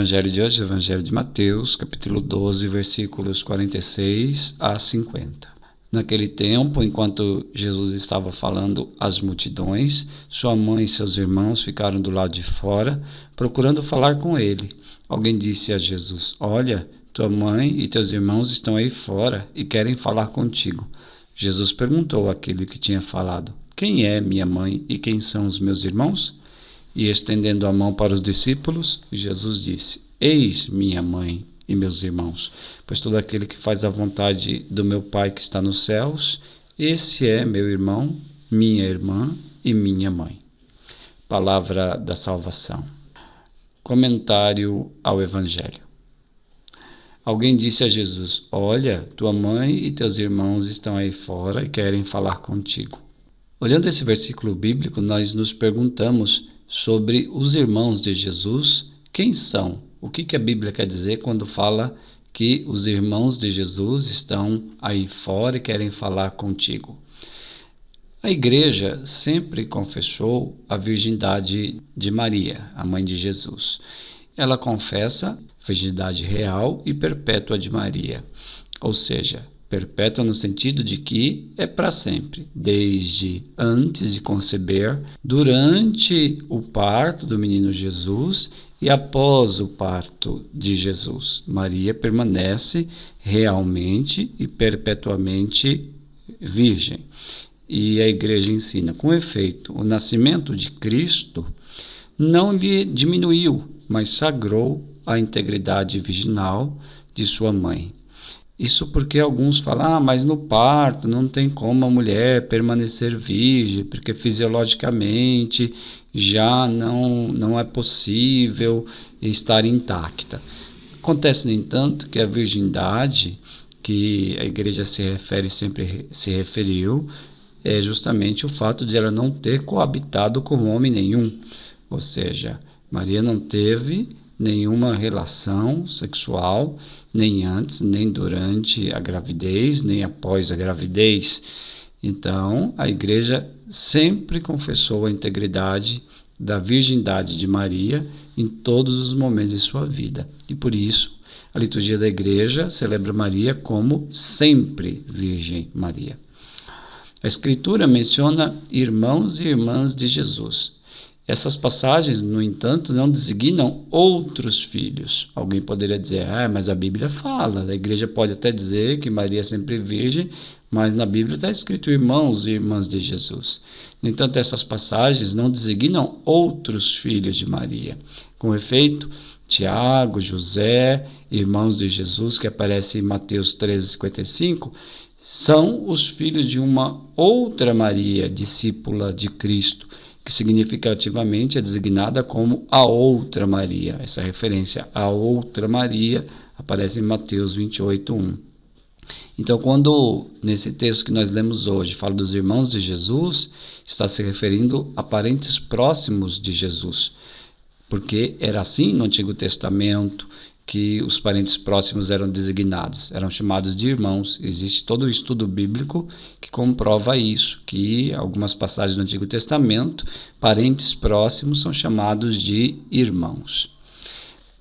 Evangelho de hoje, Evangelho de Mateus, capítulo 12, versículos 46 a 50. Naquele tempo, enquanto Jesus estava falando às multidões, sua mãe e seus irmãos ficaram do lado de fora, procurando falar com ele. Alguém disse a Jesus: "Olha, tua mãe e teus irmãos estão aí fora e querem falar contigo." Jesus perguntou àquele que tinha falado: "Quem é minha mãe e quem são os meus irmãos?" E estendendo a mão para os discípulos, Jesus disse: "Eis minha mãe e meus irmãos, pois todo aquele que faz a vontade do meu Pai que está nos céus, esse é meu irmão, minha irmã e minha mãe." Palavra da salvação. Comentário ao Evangelho. Alguém disse a Jesus: "Olha, tua mãe e teus irmãos estão aí fora e querem falar contigo." Olhando esse versículo bíblico, nós nos perguntamos sobre os irmãos de Jesus. Quem são? O que a Bíblia quer dizer quando fala que os irmãos de Jesus estão aí fora e querem falar contigo? A igreja sempre confessou a virgindade de Maria, a mãe de Jesus. Ela confessa a virgindade real e perpétua de Maria, ou seja, perpétua no sentido de que é para sempre, desde antes de conceber, durante o parto do menino Jesus e após o parto de Jesus. Maria permanece realmente e perpetuamente virgem. E a igreja ensina, com efeito, o nascimento de Cristo não lhe diminuiu, mas sagrou a integridade virginal de sua mãe. Isso porque alguns falam: mas no parto não tem como a mulher permanecer virgem, porque fisiologicamente já não é possível estar intacta. Acontece, no entanto, que a virgindade, que a igreja sempre se referiu, é justamente o fato de ela não ter coabitado com homem nenhum. Ou seja, Maria não teve nenhuma relação sexual, nem antes, nem durante a gravidez, nem após a gravidez. Então, a igreja sempre confessou a integridade da virgindade de Maria em todos os momentos de sua vida. E por isso, a liturgia da igreja celebra Maria como sempre Virgem Maria. A Escritura menciona irmãos e irmãs de Jesus. Essas passagens, no entanto, não designam outros filhos. Alguém poderia dizer: mas a Bíblia fala. A igreja pode até dizer que Maria é sempre virgem, mas na Bíblia está escrito irmãos e irmãs de Jesus. No entanto, essas passagens não designam outros filhos de Maria. Com efeito, Tiago, José, irmãos de Jesus, que aparece em Mateus 13:55, são os filhos de uma outra Maria, discípula de Cristo, que significativamente é designada como a outra Maria. Essa referência a outra Maria aparece em Mateus 28:1. Então, quando nesse texto que nós lemos hoje fala dos irmãos de Jesus, está se referindo a parentes próximos de Jesus, porque era assim no Antigo Testamento que os parentes próximos eram designados, eram chamados de irmãos. Existe todo o estudo bíblico que comprova isso, que algumas passagens do Antigo Testamento, parentes próximos são chamados de irmãos.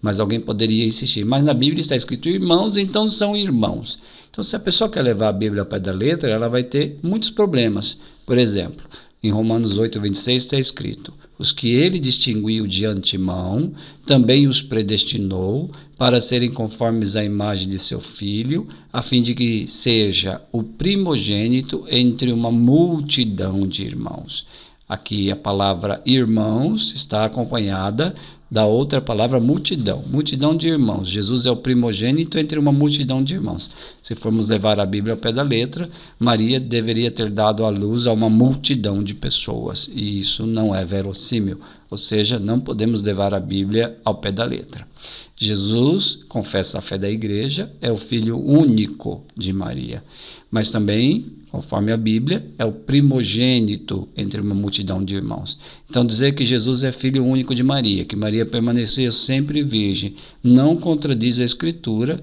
Mas alguém poderia insistir: mas na Bíblia está escrito irmãos, então são irmãos. Então, se a pessoa quer levar a Bíblia ao pé da letra, ela vai ter muitos problemas. Por exemplo, em Romanos 8:26 está escrito: os que ele distinguiu de antemão, também os predestinou para serem conformes à imagem de seu Filho, a fim de que seja o primogênito entre uma multidão de irmãos. Aqui a palavra irmãos está acompanhada da outra palavra multidão, multidão de irmãos. Jesus é o primogênito entre uma multidão de irmãos. Se formos levar a Bíblia ao pé da letra, Maria deveria ter dado à luz a uma multidão de pessoas, e isso não é verossímil, ou seja, não podemos levar a Bíblia ao pé da letra. Jesus, confessa a fé da igreja, é o filho único de Maria, mas também, conforme a Bíblia, é o primogênito entre uma multidão de irmãos. Então, dizer que Jesus é filho único de Maria, que Maria permaneceu sempre virgem, não contradiz a Escritura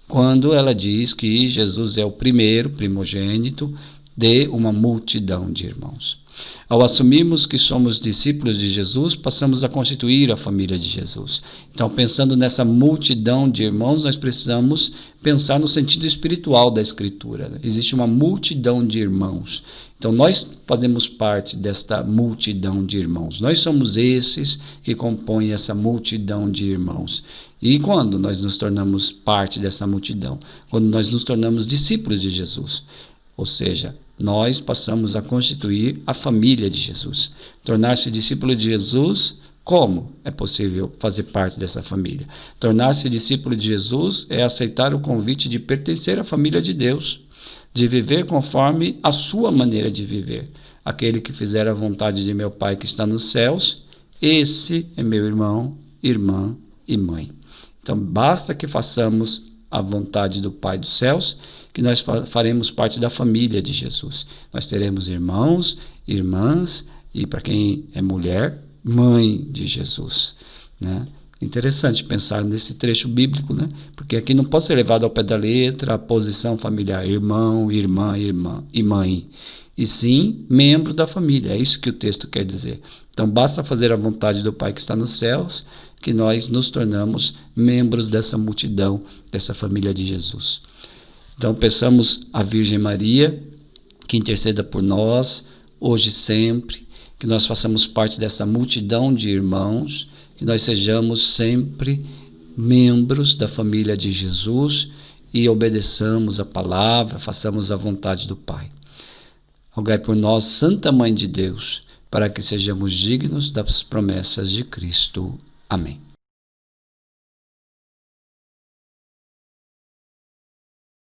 quando ela diz que Jesus é o primeiro primogênito de uma multidão de irmãos. Ao assumirmos que somos discípulos de Jesus, passamos a constituir a família de Jesus. Então, pensando nessa multidão de irmãos, nós precisamos pensar no sentido espiritual da Escritura. Existe uma multidão de irmãos. Então, nós fazemos parte desta multidão de irmãos. Nós somos esses que compõem essa multidão de irmãos. E quando nós nos tornamos parte dessa multidão? Quando nós nos tornamos discípulos de Jesus. Ou seja, nós passamos a constituir a família de Jesus. Tornar-se discípulo de Jesus, como é possível fazer parte dessa família? Tornar-se discípulo de Jesus é aceitar o convite de pertencer à família de Deus, de viver conforme a sua maneira de viver. Aquele que fizer a vontade de meu Pai que está nos céus, esse é meu irmão, irmã e mãe. Então, basta que façamos a vontade do Pai dos céus, que nós faremos parte da família de Jesus. Nós teremos irmãos, irmãs e, para quem é mulher, mãe de Jesus, né? Interessante pensar nesse trecho bíblico, né? Porque aqui não pode ser levado ao pé da letra a posição familiar, irmão, irmã e mãe, e sim membro da família. É isso que o texto quer dizer. Então basta fazer a vontade do Pai que está nos céus, que nós nos tornamos membros dessa multidão, dessa família de Jesus. Então peçamos à Virgem Maria que interceda por nós, hoje e sempre, que nós façamos parte dessa multidão de irmãos, que nós sejamos sempre membros da família de Jesus e obedeçamos a palavra, façamos a vontade do Pai. Rogai por nós, Santa Mãe de Deus, para que sejamos dignos das promessas de Cristo. Amém.